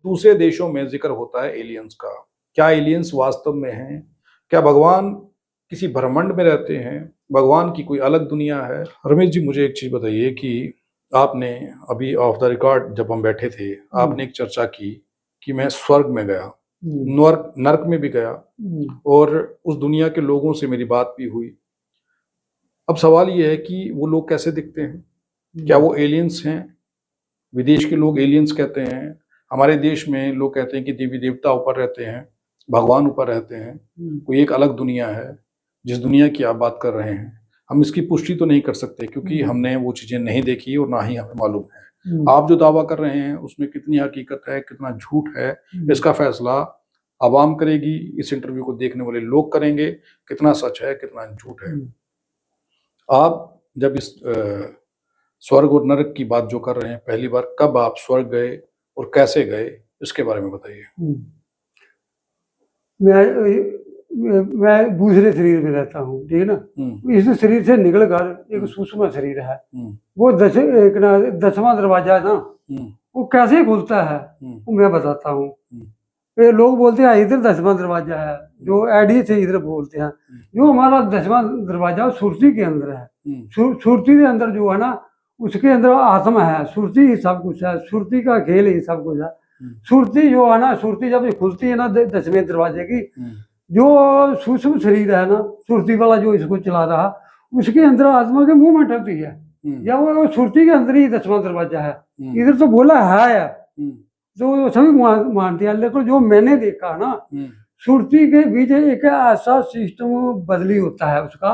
दूसरे देशों में जिक्र होता है एलियंस का। क्या एलियंस वास्तव में हैं? क्या भगवान किसी ब्रह्मांड में रहते हैं? भगवान की कोई अलग दुनिया है? रमेश जी, मुझे एक चीज बताइए कि आपने अभी ऑफ द रिकॉर्ड जब हम बैठे थे, आपने एक चर्चा की कि मैं स्वर्ग में गया, नर्क में भी गया और उस दुनिया के लोगों से मेरी बात भी हुई। अब सवाल ये है कि वो लोग कैसे दिखते हैं? क्या वो एलियंस हैं? विदेश के लोग एलियंस कहते हैं, हमारे देश में लोग कहते हैं कि देवी देवता ऊपर रहते हैं, भगवान ऊपर रहते हैं, कोई एक अलग दुनिया है। जिस दुनिया की आप बात कर रहे हैं, हम इसकी पुष्टि तो नहीं कर सकते क्योंकि हमने वो चीजें नहीं देखी और ना ही हमें मालूम है। आप जो दावा कर रहे हैं उसमें कितनी हकीकत है, कितना झूठ है, इसका फैसला आवाम करेगी, इस इंटरव्यू को देखने वाले लोग करेंगे, कितना सच है कितना झूठ है। आप जब इस स्वर्ग और नरक की बात जो कर रहे हैं, पहली बार कब आप स्वर्ग गए और कैसे गए, इसके बारे में बताइए। मैं दूसरे शरीर में रहता हूँ, ठीक है ना। इस शरीर से निकल कर एक सूक्ष्म शरीर है, वो 10वां दरवाजा है ना, वो कैसे खुलता है वो मैं बताता हूँ। ये लोग बोलते हैं इधर 10वां दरवाजा है, जो एडी से इधर बोलते हैं। जो हमारा 10वां दरवाजा सुरती के अंदर है, सुरती के अंदर जो है ना, उसके अंदर आत्मा है, सुरती ही सब कुछ है, सुरती का खेल ही सब कुछ है। सुरती जो है ना, सुरती जब खुलती है ना 10वें दरवाजे की, जो सूक्ष्म शरीर है ना, सुरती वाला जो इसको चला रहा, उसके अंदर आत्मा के मूवमेंट होती है। या वो सुरती के अंदर ही 10वां दरवाजा है। इधर तो बोला है तो सभी मानते हैं, लेकिन जो मैंने देखा ना, सुरती के बीच एक ऐसा सिस्टम बदली होता है, उसका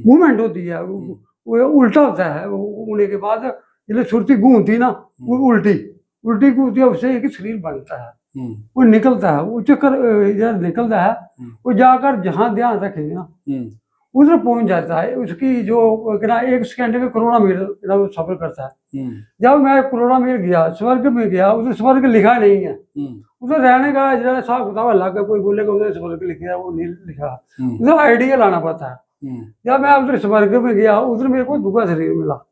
मूवमेंट होती है, वो उल्टा होता है। होने के बाद जब सुरती घूमती ना, वो उल्टी घूमती है, उससे एक शरीर बनता है, वो निकलता है, वो चक्कर निकलता है, वो जाकर जहाँ ध्यान रखेंगे ना उधर पहुंच जाता है। उसकी जो 1 सेकंड में करोड़ा मील सफर करता है। जब मैं करोड़ा मील गया, स्वर्ग में गया, उधर स्वर्ग लिखा नहीं है, उधर रहने का जरा हिसाब किताब अलग है। कोई बोलेगा उधर स्वर्ग लिखा है, वो नहीं लिखा, उधर आइडिया लाना पड़ता है। जब मैं उधर स्वर्ग में गया, उधर मेरे को दूसरा शरीर मिला।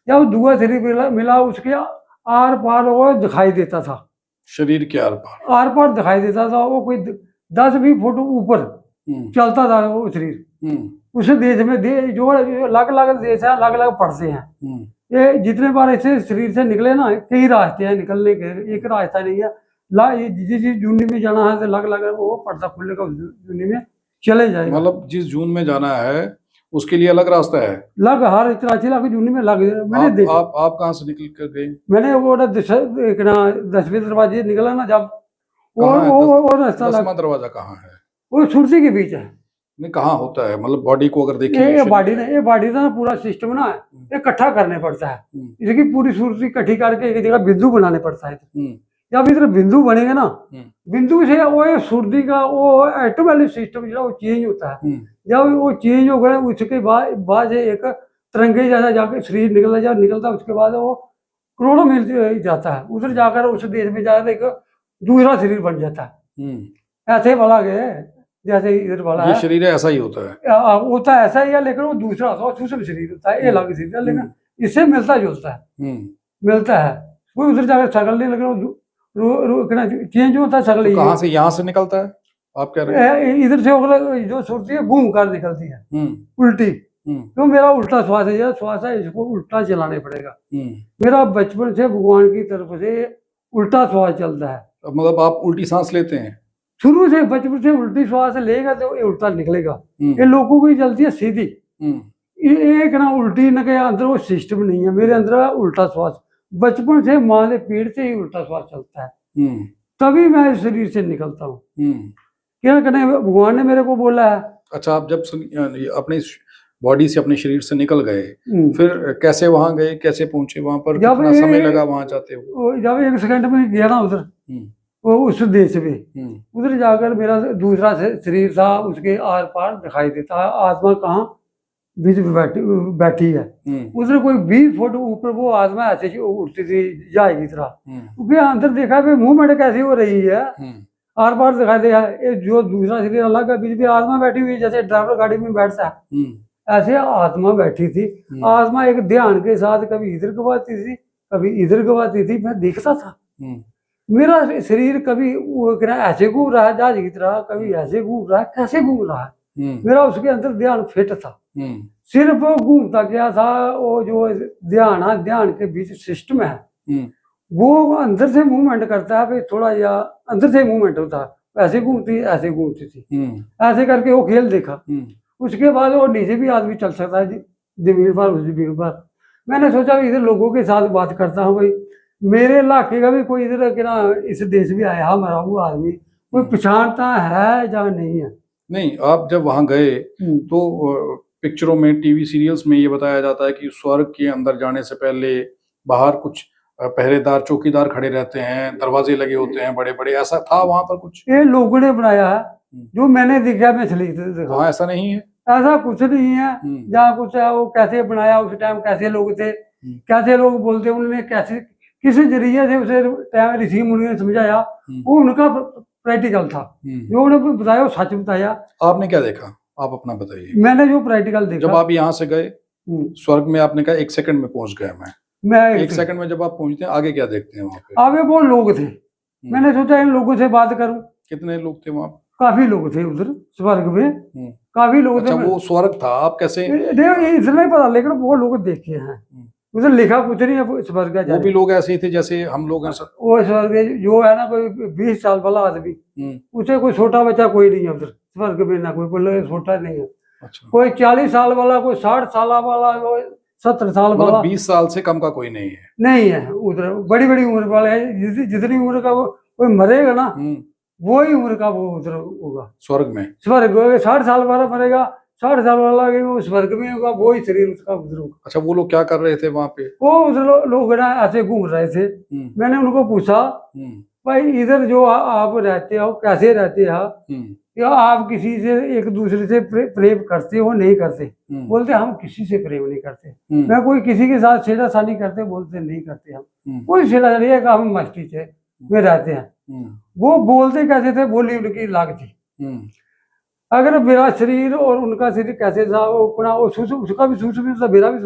जब दूसरा शरीर मिला, उसके आर पार वो दिखाई देता था। शरीर के आर पार दिखाई देता था। वो कोई 10-20 फुट ऊपर चलता था वो शरीर। उस देश में जो अलग अलग देश है, अलग अलग पड़ते हैं। ये जितने बार ऐसे शरीर से निकले ना, कई रास्ते हैं निकलने के, एक रास्ता नहीं है। जिस जूनी में जाना है तो अलग अलग वो पड़ता खुलेगा, उस जूनी में चले जाएगा। मतलब जिस जून में जाना है उसके लिए अलग रास्ता है, लग हर इतराची लग जूनी में लग। मैंने देखा। आप कहाँ से निकल कर गए? मैंने वो 10वें दरवाजे निकला ना, जब वो रास्ता 10वां दरवाजा कहाँ है? वो सुरती के बीच है। नहीं, कहाँ होता है? मतलब बॉडी को अगर देखें, ये बॉडी का पूरा सिस्टम ना इकट्ठा करने पड़ता है। इसकी पूरी सूरत इकट्ठी करके एक जगह बिंदु बनाने पड़ता है। जब इधर बिंदु बनेगा ना, बिंदु से वो सूरती का वो ऑटोमेटिक सिस्टम जो वो चेंज होता है। जब वो चेंज हो गया, उसके बाद एक तिरंगे जैसा जाकर शरीर निकलता, उसके बाद वो करोड़ों मील जाता है। उधर जाकर उस देश में जाकर एक दूसरा शरीर बन जाता है। ऐसे वाला गए जैसे इधर वाला ये शरीर ऐसा ही होता है ऐसा ही है, लेकिन वो दूसरा होता है, सूक्ष्म शरीर होता है, ये अलग शरीर है, लेकिन इससे मिलता जुलता है। मिलता है वो उधर जाकर शकल नहीं, लेकिन चेंज होता है शकल। कहाँ से? यहाँ से निकलता है आप कह रहे हैं? इधर से जो सुरती है घूम कर निकलती है उल्टी। तो मेरा उल्टा श्वास है, इसको उल्टा चलाने पड़ेगा। मेरा बचपन से भगवान की तरफ से उल्टा श्वास चलता है। मतलब आप उल्टी सांस लेते हैं? शुरू से बचपन से उल्टी श्वास लेगा तो ये उल्टा निकलेगा। ये लोगों की चलती है सीधी, एक ना उल्टी न के अंदर वो सिस्टम नहीं है। मेरे अंदर उल्टा श्वास बचपन से, माँ के पेट से ही उल्टा श्वास चलता है, तभी मैं इस शरीर से निकलता हूँ। क्या करने, भगवान ने मेरे को बोला है। अच्छा, आप जब अपने बॉडी से, अपने शरीर से निकल गए, फिर कैसे वहां गए, कैसे पहुंचे वहां पर? कितना समय लगा वहां जाते हुए? जब 1 सेकंड में गया ना उधर, वो उस देश में, उधर जाकर मेरा दूसरा शरीर था, उसके आर पार दिखाई देता है। आत्मा कहाँ बीच में बैठी है, उधर कोई 20 फुट ऊपर वो आत्मा ऐसे उठती थी जाएगी तरह। क्योंकि अंदर देखा मूवमेंट कैसी हो रही है, आर पार दिखाई दे। जो दूसरा शरीर अलग है, बीच में आत्मा बैठी हुई, जैसे ड्राइवर गाड़ी में बैठता है, ऐसे आत्मा बैठी थी। आत्मा एक ध्यान के साथ कभी इधर गवाती थी, कभी इधर गवाती थी। मैं देखता था मेरा शरीर कभी वो क्या ऐसे घूम रहा है जहाज की तरह, कभी ऐसे घूम रहा है, कैसे घूम रहा है। मेरा उसके अंदर ध्यान फिट था, सिर्फ घूमता क्या था, वो जो ध्यान है, ध्यान के बीच सिस्टम है, वो अंदर से मूवमेंट करता है भाई थोड़ा, या अंदर से मूवमेंट होता है, ऐसे घूमती ऐसे घूमती थी, ऐसे करके वो खेल देखा। उसके बाद वो नीचे भी आदमी चल सकता है जमीन पर, उस जमीन पर। मैंने सोचा इधर लोगों के साथ बात करता हूँ भाई, मेरे इलाके का भी कोई इधर के ना इस देश भी आया मरा हुआ आदमी, कोई पहचानता है या नहीं है। नहीं, आप जब वहां गए तो पिक्चरों में, टीवी सीरियल्स में ये बताया जाता है कि स्वर्ग के अंदर जाने से पहले बाहर कुछ पहरेदार, चौकीदार खड़े रहते हैं, दरवाजे लगे होते हैं बड़े बड़े, ऐसा था वहां पर कुछ? ये लोगों ने बनाया है, जो मैंने देखा मैं देखा। वहाँ ऐसा नहीं है, ऐसा कुछ नहीं है। जहाँ कुछ है वो कैसे बनाया, उस टाइम कैसे लोग थे, कैसे लोग बोलते, उन्होंने कैसे किस जरिए से उसे टाइम ऋषि मुनि ने समझाया, वो उनका प्रैक्टिकल था, जो उन्होंने बताया वो सच बताया। आपने क्या देखा, आप अपना बताइए। मैंने जो प्रैक्टिकल देखा, जब आप यहाँ से गए स्वर्ग में, आपने कहा 1 सेकंड में पहुंच गया मैं 1 सेकंड में जब आप पहुंचते हैं आगे क्या देखते हैं वहाँ पे? आगे वो लोग थे, मैंने सोचा इन लोगों से बात करूं। कितने लोग थे वहाँ? काफी लोग थे उधर स्वर्ग में, काफी लोग थे। अच्छा, वो स्वर्ग था, आप कैसे? इसलिए नहीं पता, लेकिन वो लोग देखे हैं, उधर लिखा कुछ नहीं है स्वर्ग का। वो भी लोग ऐसे ही थे जैसे हम लोग हैं सर? वो स्वर्ग जो है ना, कोई 20 साल वाला आदमी, उसे कोई छोटा बच्चा कोई नहीं है उधर स्वर्ग में, ना कोई छोटा नहीं है। अच्छा। कोई 40 साल वाला, कोई 60 साल वाला, कोई 70 साल वाला, 20 साल से कम का कोई नहीं है? नहीं है उधर, बड़ी बड़ी उम्र वाले है, जितनी उम्र का वो कोई मरेगा ना, वो ही उम्र का वो उधर होगा स्वर्ग में। स्वर्ग 60 साल वाला मरेगा, 60 साल वाला वो स्वर्ग में होगा, वो ही शरीर उसका उधर होगा। अच्छा, वो लोग क्या कर रहे थे वहाँ पे? वो उधर लोग ना ऐसे घूम रहे थे। मैंने उनको पूछा, भाई इधर जो आप रहते हो कैसे रहते हो, या आप किसी से एक दूसरे से प्रेम करते हो नहीं करते? बोलते हम किसी से प्रेम नहीं करते। मैं कोई किसी के साथ छेड़ाछाड़ी करते? बोलते नहीं करते हम कोई छेड़ाछाड़ी, हम मस्ती से में रहते हैं। वो बोलते कैसे थे, बोली उनकी लाग थी। अगर मेरा शरीर और उनका शरीर कैसे था, उसका भी सूक्ष्म था, मेरा भी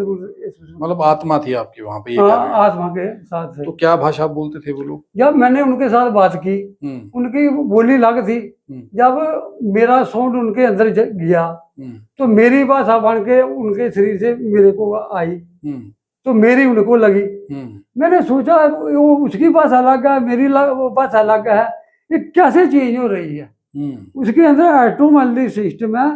मतलब आत्मा थी आपकी वहाँ पे? आत्मा के साथ थे। तो क्या भाषा बोलते थे वो लोग? जब मैंने उनके साथ बात की, उनकी बोली अलग थी। जब मेरा साउंड उनके अंदर गया तो मेरी भाषा बन के उनके शरीर से मेरे को आई, तो मेरी उनको लगी। मैंने सोचा वो उसकी भाषा अलग है, मेरी भाषा अलग है, ये कैसे चेंज हो रही है? उसके अंदर ऑटोमेटिक सिस्टम है,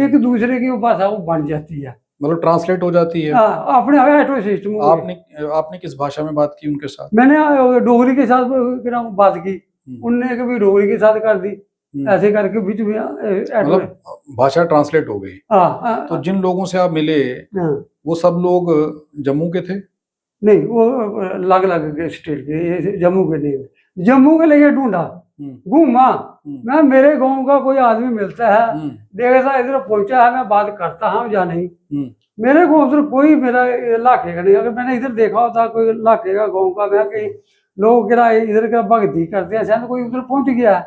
एक दूसरे की भाषा वो बन जाती है, मतलब ट्रांसलेट हो जाती है। अपने ऑटो सिस्टम। आपने किस भाषा में बात की उनके साथ? मैंने डोगरी के साथ बात की, उनने कभी डोगरी के साथ कर दी, ऐसे करके बीच में मतलब भाषा ट्रांसलेट हो गई। तो जिन लोगों से आप मिले वो सब लोग जम्मू के थे? नहीं, वो अलग अलग स्टेट के, जम्मू के नहीं। जम्मू के लिए ढूंढा, घूमा मैं, मेरे गांव का कोई आदमी मिलता है, देखा इधर पहुंचा है, मैं बात करता हूँ या नहीं। मेरे को उधर कोई मेरा इलाके का नहीं। अगर मैंने इधर देखा होता कोई इलाके का, गाँव का, मैं कहीं लोग इधर का भक्ति करते हैं, शायद कोई उधर पहुंच गया है,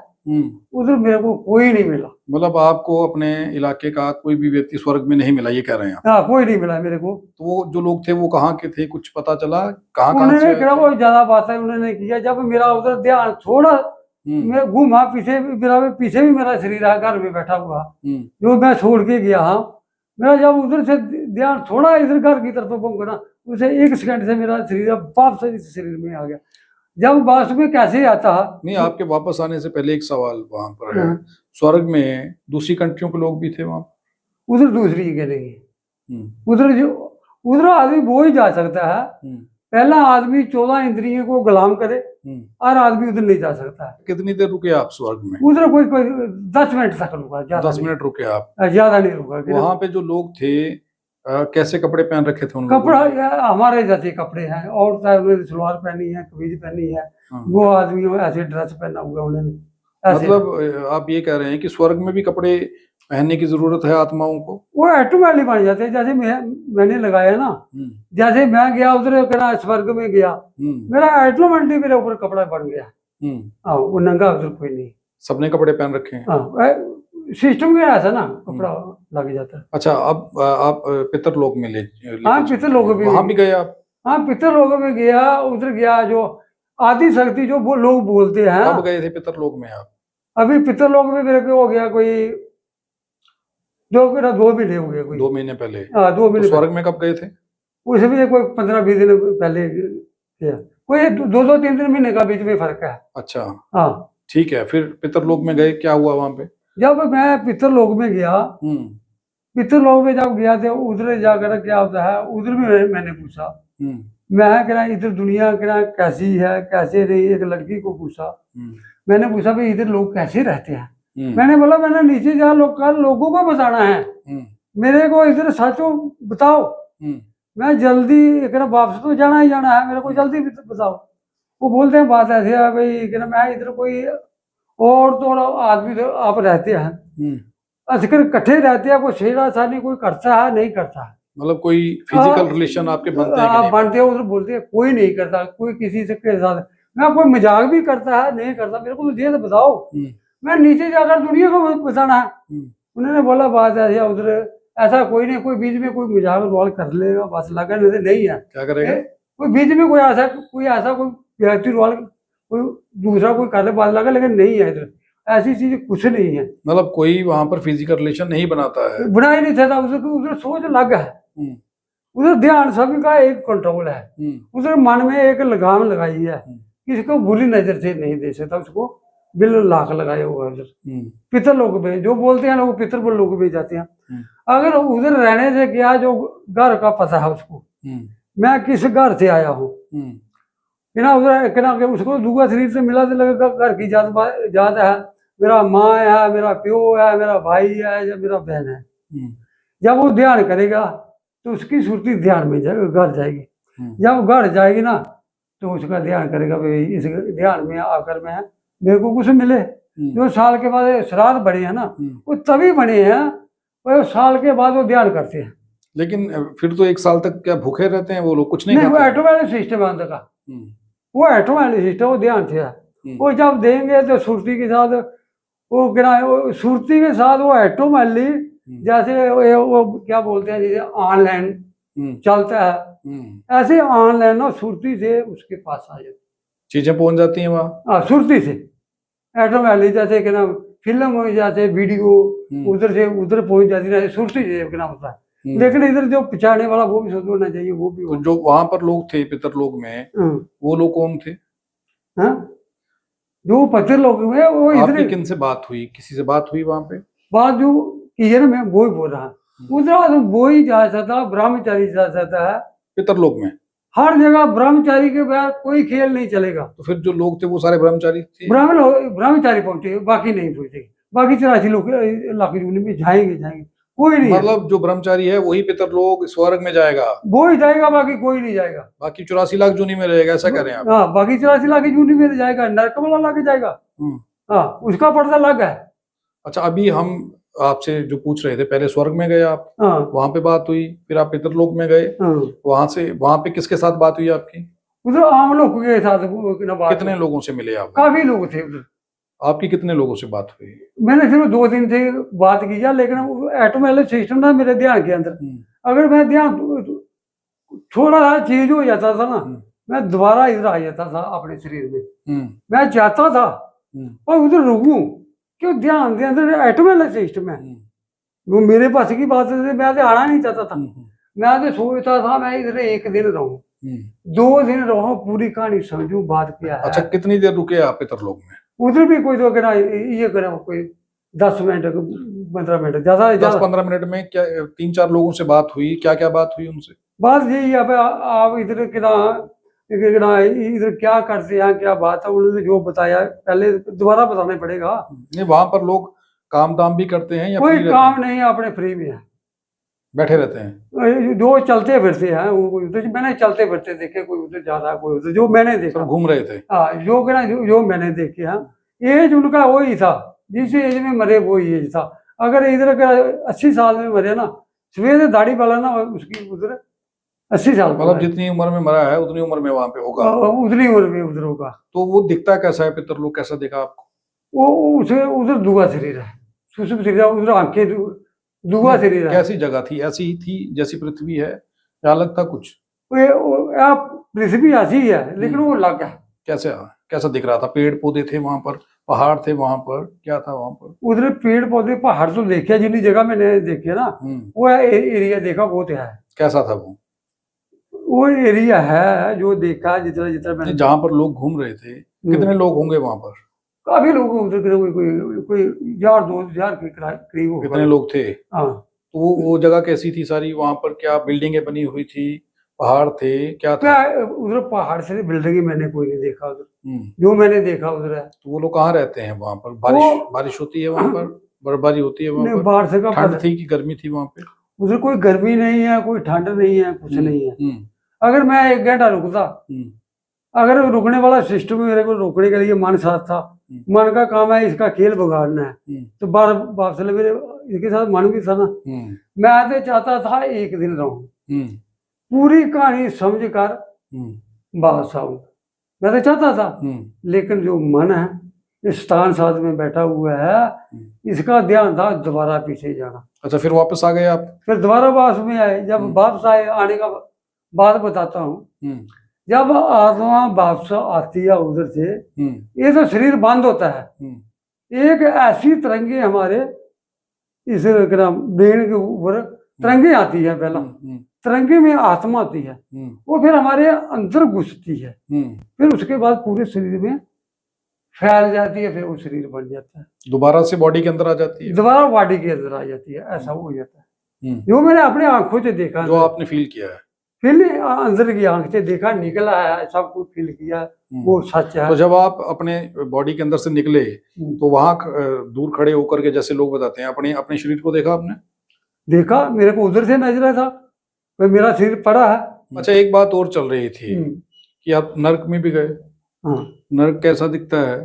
उधर मेरे को कोई नहीं मिला। मतलब आपको अपने इलाके का कोई भी व्यक्ति स्वर्ग में नहीं मिला, ये कह रहे हैं? हाँ, कोई नहीं मिला मेरे को। तो वो जो लोग थे वो कहाँ के थे, कुछ पता चला? कहाँ से वो ज्यादा बात है उन्होंने किया। जब मेरा उधर ध्यान थोड़ा, मैं घूमा पीछे, पीछे भी मेरा शरीर है घर में बैठा हुआ, जो मैं छोड़ के गया हाँ। मेरा जब उधर से ध्यान थोड़ा इधर घर की तरफ पहुंचा ना, उसे 1 सेकंड से मेरा शरीर वापस इस शरीर में आ गया। जब वापस में कैसे आता? नहीं, आपके वापस आने से पहले एक सवाल वहां पर है, स्वर्ग में दूसरी कंट्रियों के लोग भी थे वहां? उधर दूसरी के नहीं, उधर आदमी वो ही जा सकता है, पहला आदमी 14 इंद्रियों को गुलाम करे, और आदमी उधर नहीं जा सकता है। कितनी देर रुके आप स्वर्ग में? उधर कोई 10 मिनट तक रुका, 10 मिनट रुके आप? ज्यादा नहीं रुका। वहां पे जो लोग थे कैसे कपड़े पहन रखे थे? कपड़ा हमारे जैसे कपड़े हैं, और उन्होंने सलवार पहनी है, कमीज पहनी है। वो आदमी ऐसे ड्रेस पहना हुआ उन्होंने। मतलब आप ये कह रहे हैं कि स्वर्ग में भी कपड़े पहनने की जरूरत है आत्माओं को? वो ऑटोमेटिक बन जाते हैं। जैसे मैंने लगाया ना, जैसे मैं गया उधर स्वर्ग में गया, मेरा ऑटोमेटिक मेरे ऊपर कपड़ा बन गया। हाँ, वो नंगा उधर कोई नहीं, सबने कपड़े पहन रखे हैं। हाँ, सिस्टम क्या ऐसा ना, कपड़ा लग जाता है। अच्छा, अब आप पितरलोक में हाँ, पितरलोक में वहां भी गए आप? हाँ, पितरलोक में गया, उधर गया। जो आदि शक्ति जो वो लोग बोलते हैं। कब गए थे पितरलोक में आप? अभी पितरलोक में मेरे को हो गया कोई 2 महीने हो गए, कोई 2 महीने पहले। हाँ 2 तो महीने। स्वर्ग में कब गए थे? उसमें कोई 15-20 दिन पहले किया, कोई 2-3 महीने का बीच में फर्क है। अच्छा हाँ ठीक है, फिर पितरलोक में गए, क्या हुआ वहां पे? जब मैं पितरलोक में गया, पितरलोक में जब गया तो उधर जाकर क्या होता है, उधर भी मैंने पूछा, मैं कह इधर दुनिया कह कैसी है कैसे नहीं, एक लड़की को पूछा, मैंने पूछा भाई इधर लोग कैसे रहते हैं। मैंने बोला मैंने नीचे जा लोगों को बताना है, मेरे को इधर सच बताओ, मैं जल्दी एक वापस तो जाना ही जाना है, मेरे को जल्दी बताओ। वो बोलते हैं बात ऐसी है भाई कि मैं इधर कोई और तो आदमी तो आप रहते हैं, अगर इकट्ठे रहते हैं, कोई छेड़ाछाड़ी कोई करता है नहीं करता है, मतलब कोई फिजिकल रिलेशन आपके बनते हैं कि नहीं? बनते हैं, उधर बोलते हैं कोई नहीं करता, कोई किसी से के साथ मैं कोई मजाक भी करता है नहीं करता, मेरे को तो ये तो बताओ, मैं नीचे जाकर दुनिया को बताना है। उन्होंने बोला बात ऐसी है उधर ऐसा कोई नहीं, कोई बीच में कोई मजाक रोल कर लेगा बस, लगा नहीं है। क्या करेगा? कोई बीच में कोई ऐसा कोई व्यक्ति रोल कोई दूसरा कोई कर ले बात लगा, लेकिन नहीं है इधर ऐसी चीज कुछ नहीं है। मतलब कोई वहां पर फिजिकल रिलेशन नहीं बनाता है, बना ही नहीं सकता, उधर सोच अलग है, उधर ध्यान सभी का एक कंट्रोल है, उधर मन में एक लगाम लगाई है, किसी को बुरी नजर से नहीं दे सकता, उसको बिल लाख लगाए हुआ है उधर पितरलोक में। जो बोलते हैं लोग पितरलोक में जाते हैं, अगर उधर रहने से क्या जो घर का पता है उसको, मैं किस घर से आया हूँ बिना उधर उसको दूसरा शरीर से मिला तो लगेगा घर की जात है, मेरा माँ है, मेरा प्यो है, मेरा भाई है या मेरा बहन है। जब वो ध्यान करेगा तो उसकी सुरती ध्यान में घर जाएगी, जब घर जाएगी ना तो उसका ध्यान करेगा भाई इस ध्यान में आकर मैं मेरे को कुछ मिले। जो साल के बाद श्राद्ध बने हैं ना वो तभी बने हैं, वो साल के बाद वो ध्यान करते हैं। लेकिन फिर तो 1 साल तक क्या भूखे रहते हैं वो लोग? कुछ नहीं वो खाते? ऑटोमेटिक सिस्टम है अंदर का, वो ऑटोमेटिक सिस्टम, वो ध्यान थे। वो जब देंगे तो सुरती के साथ वो क्या सुरती के साथ वो ऑटोमेटिक जैसे वो क्या बोलते हैं जैसे ऑनलाइन चलता है, ऐसे ऑनलाइन और सुरती से उसके पास आ जाती चीजें पहुंच जाती हैं वहाँ। हाँ सुरती से ऑटोमेटिक, जैसे कि ना फिल्म हो जैसे वीडियो उधर से उधर पहुंच जाती है, सुरती से क्या होता है। लेकिन इधर जो पिछाड़ने वाला वो भी सोचना चाहिए, वो भी तो जो वहां पर लोग थे पितरलोक में वो लोग कौन थे? जो पितरलोक में वो इधर किन से बात हुई, किसी से बात हुई वहां पे? बात जो की है ना मैं वो ही बोल रहा हूँ, उधर वो ही जा सकता, ब्रह्मचारी जा सकता है पितरलोक में। हर जगह ब्रह्मचारी के बाद कोई खेल नहीं चलेगा। तो फिर जो लोग थे वो सारे ब्रह्मचारी थे? ब्रह्मचारी पहुंचे, बाकी नहीं पहुंचे, बाकी 84 लोग लाख यूनि में जाएंगे कोई नहीं। मतलब जो ब्रह्मचारी है वही पितरलोक स्वर्ग में जाएगा, वो ही जाएगा, बाकी कोई नहीं जाएगा। बाकी 84 लाख जूनी में रहेगा, ऐसा कह रहे हैं आप? हाँ बाकी 84 लाख जूनी में जाएगा, नरक वाला लाके जाएगा। हाँ उसका पर्दा अलग है। अच्छा अभी हम आपसे जो पूछ रहे थे, पहले स्वर्ग में गए आप, वहां पे बात हुई, फिर आप पितरलोक में गए, वहां पे किसके साथ बात हुई आपकी? उधर आम लोगों के साथ। कितने लोगों से मिले आप? काफी लोग थे उधर। आपकी कितने लोगों से बात हुई? मैंने सिर्फ 2 दिन से बात की है, लेकिन ऑटोमेटिक सिस्टम ना मेरे ध्यान के अंदर, अगर मैं ध्यान थोड़ा सा चेंज हो जाता था ना, मैं दोबारा इधर आ जाता था अपने शरीर में। मैं चाहता था और उधर रुकूं, क्यों ध्यान के अंदर ऑटोमेटिक सिस्टम है, वो मेरे पास की बात है, मैं तो आना नहीं चाहता था। मैं तो सोचता था मैं इधर 1 दिन रहूं, 2 दिन रहूं, पूरी कहानी समझूं बात क्या है। अच्छा कितनी देर रुके आप पितरलोक में? उधर भी कोई तो कहना ये करा कोई 10 मिनट 15 मिनट, ज्यादा 10-15 मिनट में क्या 3-4 लोगों से बात हुई? क्या क्या बात हुई उनसे? बात यही है आप इधर इधर क्या करते हैं, क्या बात है, उन्होंने जो बताया पहले दोबारा बताना पड़ेगा। नहीं वहां पर लोग काम दाम भी करते हैं या कोई काम नहीं, अपने फ्री में है, बैठे रहते हैं? जो चलते फिरते हैं वो उधर, मैंने चलते फिरते देखे, कोई उधर ज्यादा कोई उधर, जो मैंने देखा घूम रहे थे। हाँ जो मैंने देखे हैं, एज उनका वही था, जिस एज में मरे वही एज था। अगर इधर 80 साल में मरे ना, सवेरे दाढ़ी वाला ना उसकी उधर 80 साल, मतलब जितनी उम्र में मरा है उतनी उम्र में वहां पे होगा, उतनी उम्र में उधर होगा। तो वो दिखता कैसा है पितरलोक, कैसा दिखा आपको? वो उसे उधर दुआ शरीर है, सुषुप्त शरीर, उधर आंखें दुआ शरीर है। कैसी जगह थी? ऐसी ही थी जैसी पृथ्वी है या अलग था कुछ? पृथ्वी ऐसी है लेकिन वो अलग है। कैसे कैसा दिख रहा था? पेड़ पौधे थे वहां पर, पहाड़ थे वहां पर, क्या था वहां पर? उधर पेड़ पौधे पहाड़ तो देखे, जितनी जगह मैंने देखे ना वो एरिया देखा बहुत है। कैसा था वो एरिया है जो देखा, जितना जितना मैंने। जहाँ पर लोग घूम रहे थे, कितने लोग होंगे वहां पर? काफी लोग उधर कोई 1000-2000 के करीब होगा। कितने लोग थे? हाँ। तो वो जगह कैसी थी सारी? वहां पर क्या बिल्डिंगें बनी हुई थी, पहाड़ थे, क्या था? उधर पहाड़ से बिल्डिंग मैंने कोई नहीं देखा उधर, जो मैंने देखा उधर है। तो वो लोग कहाँ रहते हैं वहां पर? बारिश होती है वहां पर? बर्फबारी होती है वहां पर? बारिश का ठंड थी कि गर्मी थी वहां पे? उधर कोई गर्मी नहीं है, कोई ठंड नहीं है, कुछ नहीं है। अगर मैं 1 घंटा रुकता, अगर रुकने वाला सिस्टम मेरे को रोकने के लिए मन साथ था, मन का काम है इसका खेल बिगाड़ना है, तो बार वापस मेरे इसके साथ मन भी था ना। मैं तो चाहता था 1 दिन रहूं, पूरी कहानी समझ कर वापस आऊं, मैं तो चाहता था। लेकिन जो मन है इस स्थान साथ में बैठा हुआ है, इसका ध्यान था दोबारा पीछे जाना। अच्छा, फिर वापस आ गए आप? फिर दोबारा वापस में आए। जब वापस आए, आने का बात बताता हूँ। जब आत्मा वापस आती है उधर से, ये तो शरीर बंद होता है, एक ऐसी तरंगे हमारे इस ब्रेन के ऊपर तरंगे आती है। पहला तरंगे में आत्मा आती है, वो फिर हमारे अंदर घुसती है, फिर उसके बाद पूरे शरीर में फैल जाती है, फिर वो शरीर बन जाता है, दोबारा से बॉडी के अंदर आ जाती है, दोबारा बॉडी के अंदर आ जाती है। ऐसा हो जाता है जो मैंने अपने आंखों से देखा, जो आपने फील किया है, फिर अंदर की आंख से देखा, निकला है, सब कुछ फील किया, वो सच है। तो जब आप अपने बॉडी के अंदर से निकले तो वहां दूर खड़े होकर के, जैसे लोग बताते हैं, अपने अपने शरीर को देखा आपने? देखा, मेरे को उधर से नजर था, मेरा शरीर पड़ा है। अच्छा, एक बात और चल रही थी कि आप नर्क में भी गए। हाँ। नर्क कैसा दिखता है?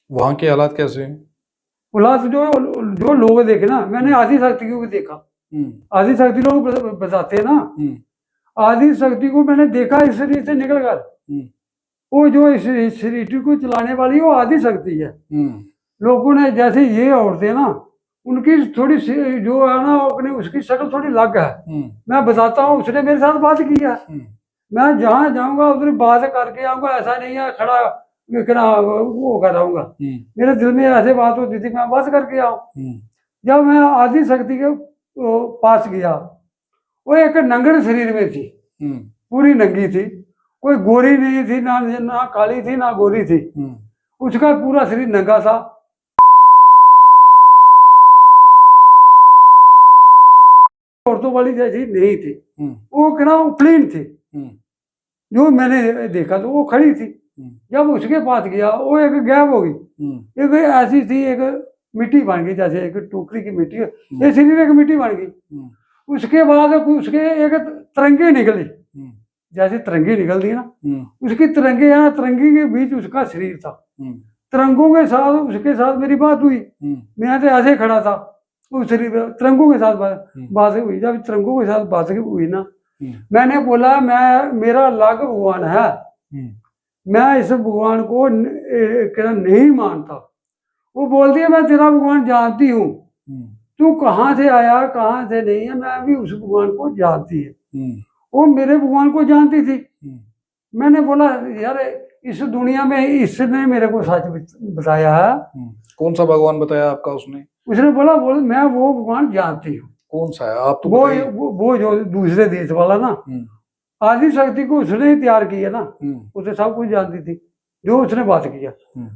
वहां के हालात कैसे हैं? हालात जो लोग देखे ना, मैंने आदि शक्ति को भी देखा। आदि शक्ति लोग बताते हैं ना, आदि शक्ति को मैंने देखा इस शरीर से निकल कर। वो जो इस शरीर को चलाने वाली वो आदि शक्ति है। लोगों ने जैसे ये औरतें ना, उनकी थोड़ी जो है ना अपनी उसकी शक्ल थोड़ी अलग है। मैं बताता हूँ, उसने मेरे साथ बात की है। मैं जहाँ जाऊंगा उधर बात करके आऊंगा, ऐसा नहीं है खड़ा वो कर आऊंगा। मेरे दिल में ऐसे बात होती थी, मैं बात करके आऊँ। जब मैं आदि शक्ति के पास गया, वो एक नंगड़ शरीर में थी, पूरी नंगी थी, कोई गोरी नहीं थी, ना काली थी ना गोरी थी, उसका पूरा शरीर नंगा था। औरतों वाली जैसी नहीं थी, वो क्या प्लेन थी। जो मैंने देखा तो वो खड़ी थी। जब उसके पास गया, वो एक गैप हो गई, एक ऐसी थी, एक मिट्टी बन गई, जैसे एक टोकरी की मिट्टी, ये शरीर एक मिट्टी बन गई। उसके बाद उसके एक तरंगे निकली, जैसे तरंगे निकलती ना, उसकी तरंगे है, तरंगे के बीच उसका शरीर था। तरंगों के साथ उसके साथ मेरी बात हुई। मैं तो ऐसे खड़ा था, उस शरीर तरंगों के साथ बात हुई। जब तरंगों के साथ बात हुई ना, मैंने बोला मेरा अलग भगवान है, मैं इस भगवान को नहीं मानता। वो बोलती है मैं तेरा भगवान जानती हूँ, तू कहाँ से आया कहाँ से नहीं है, मैं भी उस भगवान को जानती है। वो मेरे भगवान को जानती थी। मैंने बोला यार इस दुनिया में इसने मेरे को सच बताया है। कौन सा भगवान बताया आपका उसने? उसने बोला मैं वो भगवान जानती हूँ। कौन सा है? आप तो वो जो दूसरे देश वाला ना, आदि शक्ति को उसने तैयार किया ना, उसे सब कुछ जानती थी, जो उसने बात किया।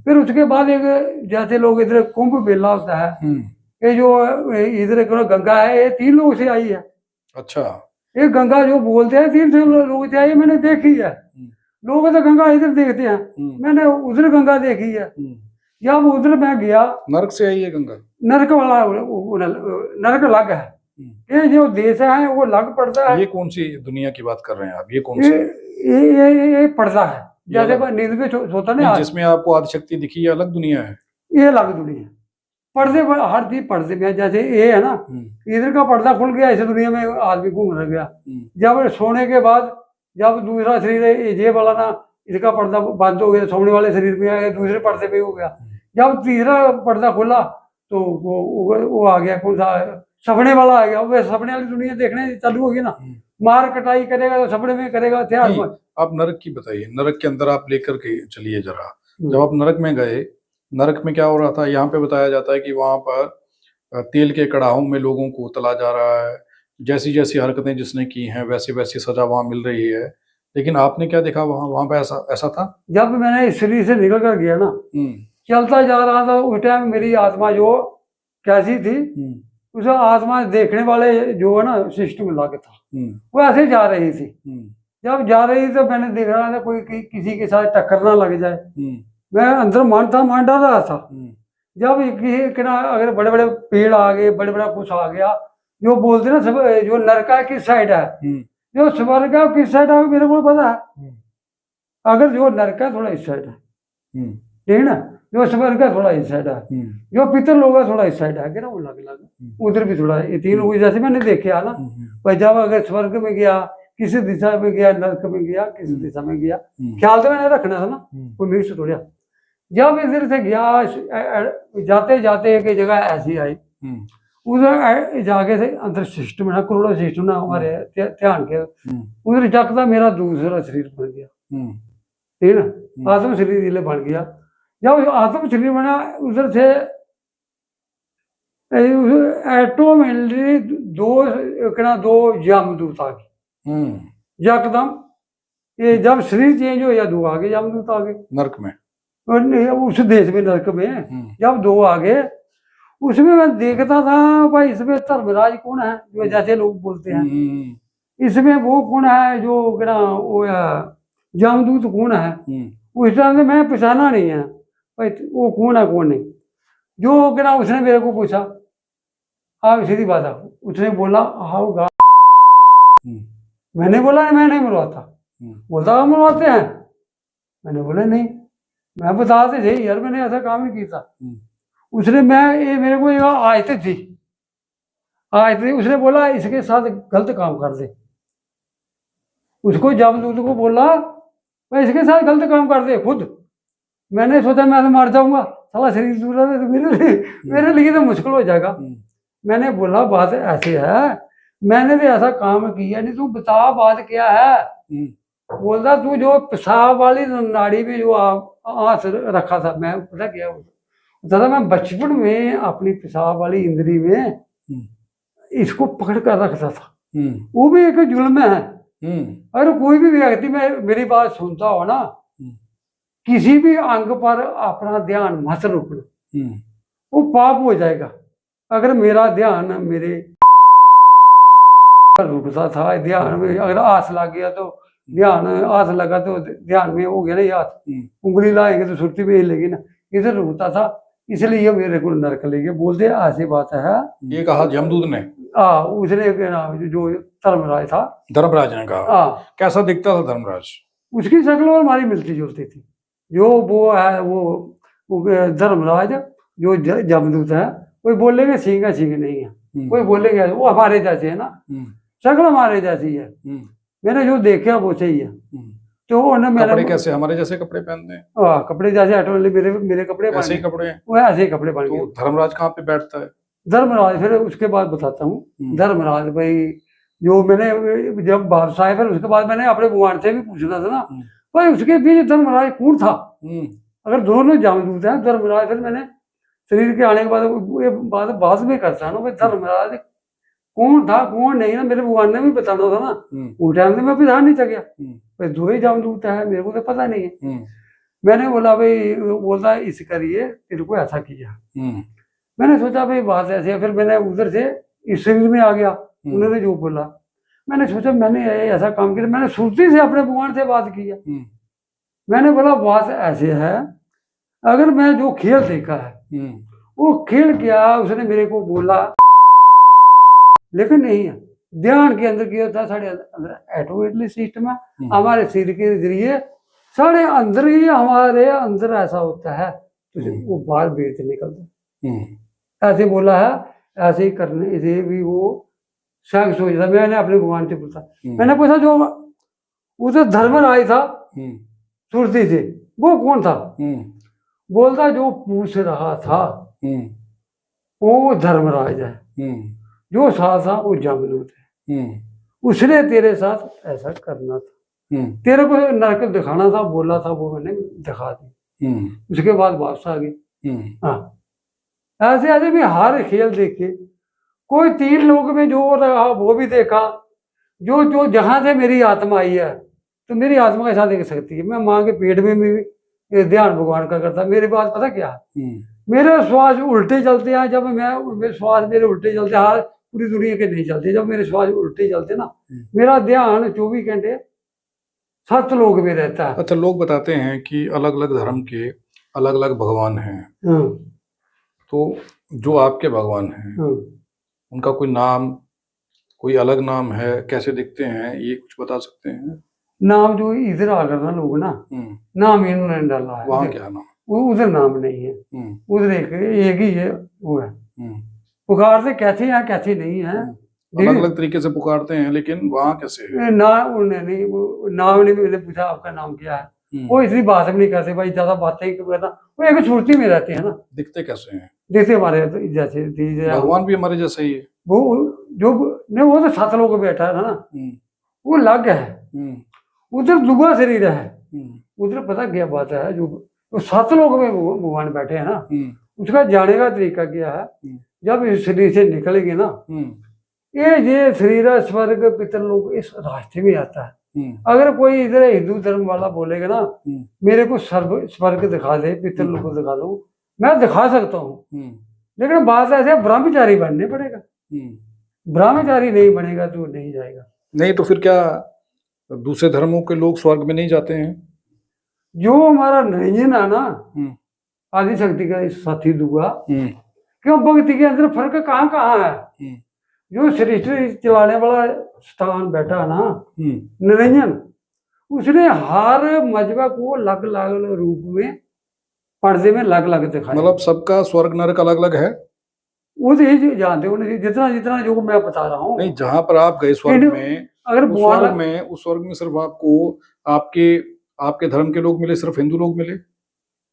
फिर उसके बाद एक जैसे लोग इधर कुंभ मेला होता है, ये जो इधर गंगा है, ये 3 लोगों से आई है। अच्छा। ये गंगा जो बोलते हैं 3 लोगों से आई, मैंने देखी है। लोग तो गंगा इधर देखते हैं, मैंने उधर गंगा देखी है। जब उधर मैं गया, नरक से आई है गंगा? नरक वाला नरक अलग है, ये जो देश है वो अलग पड़ता है। ये कौन सी दुनिया की बात कर रहे हैं आप? ये कौन सी? ये पर्दा है, जैसे नींद में सोता नहीं, जिसमें आपको आदिशक्ति दिखी, ये अलग दुनिया है? ये अलग दुनिया है। पर्दे पर हर चीज पर्दे में, जैसे ये है ना, इधर का पर्दा खुल गया, इस दुनिया में आदमी घूम रह गया। जब सोने के बाद जब दूसरा शरीर ये वाला ना, इसका पर्दा बंद हो गया, सोने वाले शरीर में आ गया, दूसरे पर्दे पे हो गया। जब तीसरा पर्दा खुला तो वो आ गया, कौन सा सपने वाला आ गया। वो सपने वाली दुनिया देखने चालू हो गई ना, मार कटाई करेगा तो सपने में करेगा, हथियार नहीं, में। आप नरक की बताइए, नरक के अंदर आप लेकर के चलिए जरा। जब आप नरक में गए, नरक में क्या हो रहा था? यहाँ पे बताया जाता है कि वहां पर तेल के कड़ाहों में लोगों को तला जा रहा है, जैसी जैसी हरकतें जिसने की हैं वैसी वैसी सजा वहां मिल रही है। लेकिन आपने क्या देखा वहां? वहां पे ऐसा ऐसा था? जब मैंने इस शरीर से निकल कर गया ना, चलता जा रहा था, उस टाइम मेरी आत्मा जो कैसी थी, उस आत्मा देखने वाले जो है ना सिस्टम लगा था, वो ऐसे जा रही थी। जब जा रही तो मैंने देख रहा था कोई किसी के साथ टक्कर ना लग जाए। मैं अंदर मान डर रहा था। जब अगर बड़े बड़े पेड़ आ गए, बड़े बड़ा कुछ आ गया, जो बोलते ना सब, जो नरका किस साइड है, जो स्वर्ग है किस साइड है, मेरे को पता है। अगर जो नरका थोड़ा इस साइड है, ठीक है ना, जो स्वर्ग है थोड़ा इस साइड है, जो पितर लोग है थोड़ा इस साइड है, ना वो लग उधर भी थोड़ा, ये तीन लोग जैसे मैंने देखे ना। भाई जब अगर स्वर्ग में गया, किसी दिशा में गया, नरक में गया, किसी दिशा में गया, ख्याल तो मैंने रखना था ना, कोई मिक्स थोड़ा। जब इधर से गया, जाते जाते एक जगह ऐसी आई, उधर जाके से अंदर सिस्टम है, करोड़ों सिस्टम ना हमारे ध्यान के, उधर जाकर मेरा दूसरा शरीर बन गया, ठीक है ना, आत्म शरीर बन गया। जब आत्म शरीर बना, उधर से ऑटोमेटिकली दो यमदूत आ गए यकदम। ये जब शरीर चेंज हो या दो आ गए यमदूत आ गए नरक में, उस देश में, नरक में। जब दो आ गए, उसमें मैं देखता था भाई इसमें धर्मराज कौन है, जो जैसे लोग बोलते हैं, इसमें वो कौन है जो वो यमदूत कौन है। उस टाइम से मैं पहचाना नहीं है भाई वो कौन है कौन नहीं। जो उसने मेरे को पूछा, आप सीधी बात है, उसने बोला हाउ गा, मैंने बोला मैं नहीं मरवाता। बोलता आप मरवाते हैं? मैंने बोला नहीं, मैं बताते थे यार मैंने ऐसा काम ही किया था। उसने ये मेरे को आयतें थी, उसने बोला इसके साथ गलत काम कर दे। उसको यमदूत को बोला भाई इसके साथ गलत काम कर दे खुद। मैंने सोचा मैं तो मार जाऊंगा, साला शरीर दूर है तो मेरे लिए तो मुश्किल हो जाएगा। मैंने बोला बात ऐसे है, मैंने तो ऐसा काम किया नहीं, तू बता बात क्या है। बोलता तू जो पेशाब वाली नाड़ी में जो आंस रखा था, मैं पता क्या दादा, मैं बचपन में अपनी पेशाब वाली इंद्री में इसको पकड़ कर रखता था। वो भी एक जुल्म है। अगर कोई भी व्यक्ति मेरी बात सुनता हो ना, किसी भी अंग पर अपना ध्यान मत रुकना, वो पाप हो जाएगा। अगर मेरा ध्यान मेरे रुकता था, ध्यान में अगर आस लग गया तो ध्यान, आस लगा तो ध्यान में हो गया ना, हाथ उंगली लाएंगे तो सुरती में हिलेगी ना, इधर रुकता था, इसलिए मेरे को नरक ले गए। बोलते ऐसी बात है, ये कहा यमदूत ने? उसने जो धर्मराज था, धर्मराज ने कहा। कैसा दिखता था धर्मराज? उसकी शक्ल और हमारी मिलती जुलती थी। जो वो है वो धर्मराज, जो यमदूत है, कोई बोलेंगे सींग है, सींग नहीं है, कोई बोलेंगे वो हमारे जैसे है ना, शक्ल हमारे जैसी है। मैंने जो देखा वो सही है। तो कपड़े कैसे हमारे जैसे कपड़े पहनते हैं? कपड़े जैसे ऑटोमेटिक मेरे कपड़े ऐसे ही कपड़े हैं, वो ऐसे ही कपड़े बन गए। तो धर्मराज कहाँ पे बैठता है? धर्मराज, फिर उसके बाद बताता हूँ। धर्मराज भाई जो मैंने जब वापस आए, फिर उसके बाद मैंने अपने भगवान से भी पूछना था ना भाई उसके बीच धर्मराज कौन था। अगर दोनों यमदूत हैं, धर्मराज, फिर मैंने शरीर के आने के बाद ये बात भी करता हूँ भाई धर्मराज कौन था कौन नहीं ना, मेरे भगवान ने भी बताना था ना। उस टाइम से मैं पहचान नहीं सकिया भाई दो ही यमदूत है, मेरे को तो पता नहीं है। मैंने बोला भाई, बोलता इस करिए तेरे को ऐसा किया। मैंने सोचा भाई बात ऐसी है, फिर मैंने उधर से इस शरीर में आ गया। उन्होंने जो बोला मैंने सोचा मैंने ऐसा काम किया, मैंने सुरती से अपने भगवान से बात किया। मैंने बोला बात ऐसे है, अगर मैं जो खेल देखा है वो खेल क्या, उसने मेरे को बोला लेकिन नहीं है। ध्यान के अंदर क्या होता है, साढ़े अंदर ऑटोमेटिकली सिस्टम है, हमारे शरीर के जरिए साढ़े अंदर ही, हमारे अंदर ऐसा होता है तो वो बाहर बेच निकलता। ऐसे बोला है, ऐसे ही करने से भी वो शायद सोचता। मैंने अपने भगवान से पूछा, मैंने पूछा जो उधर धर्मराज था सुरती से, वो कौन था? बोलता जो पूछ रहा था वो धर्मराज है, जो साथ था वो यमदूत है। उसने तेरे साथ ऐसा करना था, तेरे को नरक दिखाना था, बोला था, वो मैंने दिखा दी। उसके बाद वापस आ गई। हाँ, ऐसे ऐसे भी हर खेल देखे। कोई 3 लोग में जो रहा वो भी देखा। जो जो जहां से मेरी आत्मा आई है, तो मेरी आत्मा कैसा देख सकती है? मैं माँ के पेट में भी ध्यान भगवान का करता। मेरे पास पता क्या है, मेरे श्वास उल्टे चलते हैं। जब मेरे श्वास मेरे उल्टे चलते हैं, पूरी दुनिया के नहीं चलते, जब मेरे श्वास उल्टे चलते ना, मेरा ध्यान 24 घंटे 7 लोग में रहता है। अच्छा, लोग बताते हैं कि अलग अलग धर्म के अलग अलग भगवान हैं। तो जो आपके भगवान हैं, उनका कोई नाम, कोई अलग नाम है, कैसे दिखते हैं, ये कुछ बता सकते हैं? नाम जो इधर आकर ना लोग ना, नाम इन्होंने डाला है। वहाँ क्या नाम? वो उधर नाम नहीं है, उधर एक ही है, वो है। पुकारते कैसे हैं कैसे नहीं है, अलग अलग तरीके से पुकारते हैं, लेकिन वहाँ कैसे है? नाम नहीं, वो नाम नहीं। मैंने पूछा आपका नाम क्या है, वो इतनी बात भी नहीं करते भाई, ज्यादा बातें ही करता। वो एक सुरती में रहते हैं ना। दिखते कैसे हैं? दिखते हमारे जैसे भगवान भी हमारे जैसे ही है। वो जो नहीं, वो तो 7 लोग बैठा है ना, वो अलग है। उधर दुआ शरीर है, उधर पता क्या बात है, जो 7 लोग में भगवान बैठे हैं ना, उसका जाने का तरीका क्या है? जब इस शरीर से निकलेंगे ना, ये शरीर स्वर्ग पितरलोक इस रास्ते में आता है। अगर कोई इधर हिंदू धर्म वाला बोलेगा ना, मेरे को स्वर्ग दिखा दे, पितरलोक दिखा दो, मैं दिखा सकता हूँ, लेकिन बात ऐसे ब्रह्मचारी बनने पड़ेगा। ब्रह्मचारी नहीं बनेगा तो नहीं जाएगा। नहीं तो फिर क्या दूसरे धर्मों के लोग स्वर्ग में नहीं जाते हैं? जो हमारा निरंजन है ना, आदि शक्ति का साथी दुआ, क्यों भक्ति के अंदर फर्क कहाँ कहाँ है? जो सृष्टि चलाने वाला स्थान बैठा है ना, निरंजन, उसने हर मजबा को अलग अलग रूप में पर्दे में अलग अलग दिखाया। मतलब सबका स्वर्ग नरक अलग अलग है? वो तो यही जानते हो, जितना जितना जो मैं बता रहा हूँ। नहीं, जहां पर आप गए स्वर्ग में, अगर उस स्वर्ग में सिर्फ आपको आपके धर्म के लोग मिले, सिर्फ हिंदू लोग मिले?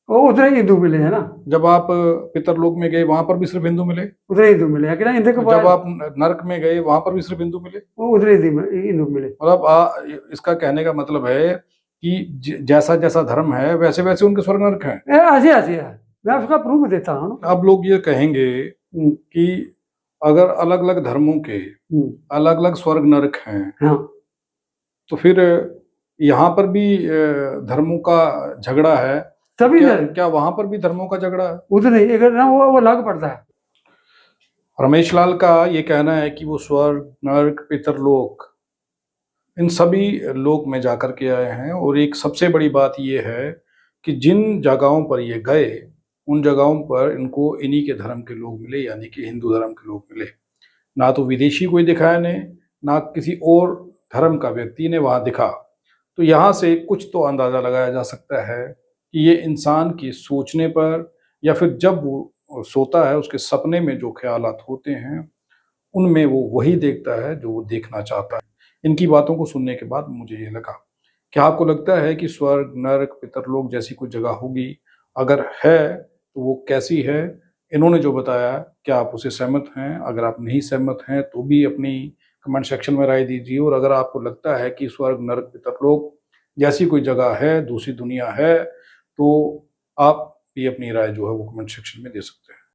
वो उधर ही हिंदू मिले है ना। जब आप पितर लोक में गए, वहां पर भी सिर्फ हिंदू मिले? उधर हिंदू मिले है कि ना। जब आप नरक में गए, वहां पर भी सिर्फ हिंदू मिले? वो उधर हिंदू मिले। मतलब इसका कहने का मतलब है कि जैसा जैसा धर्म है वैसे वैसे उनके स्वर्ग नरक हैं। ऐसे ऐसे है, मैं उसका प्रूफ देता हूँ। अब लोग ये कहेंगे कि अगर अलग अलग धर्मों के अलग अलग स्वर्ग नरक हैं, तो फिर यहाँ पर भी धर्मों का झगड़ा है। तभी क्या वहां पर भी धर्मों का झगड़ा है? उधर नहीं, अगर ना वो अलग पड़ता है। रमेश लाल का ये कहना है कि वो स्वर्ग नरक पितरलोक इन सभी लोक में जाकर के आए हैं, और एक सबसे बड़ी बात ये है कि जिन जगहों पर ये गए, उन जगहों पर इनको इन्हीं के धर्म के लोग मिले, यानी कि हिंदू धर्म के लोग मिले। ना तो विदेशी कोई दिखाया ने, ना किसी और धर्म का व्यक्ति ने वहां दिखा। तो यहाँ से कुछ तो अंदाजा लगाया जा सकता है कि ये इंसान की सोचने पर, या फिर जब वो सोता है उसके सपने में जो ख्यालात होते हैं, उनमें वो वही देखता है जो वो देखना चाहता है। इनकी बातों को सुनने के बाद मुझे ये लगा। क्या आपको लगता है कि स्वर्ग नरक पितरलोक जैसी कोई जगह होगी? अगर है तो वो कैसी है? इन्होंने जो बताया, क्या आप उसे सहमत हैं? अगर आप नहीं सहमत हैं तो भी अपनी कमेंट सेक्शन में राय दीजिए। और अगर आपको लगता है कि स्वर्ग नरक पितरलोक जैसी कोई जगह है, दूसरी दुनिया है, तो आप भी अपनी राय जो है वो कमेंट सेक्शन में दे सकते हैं।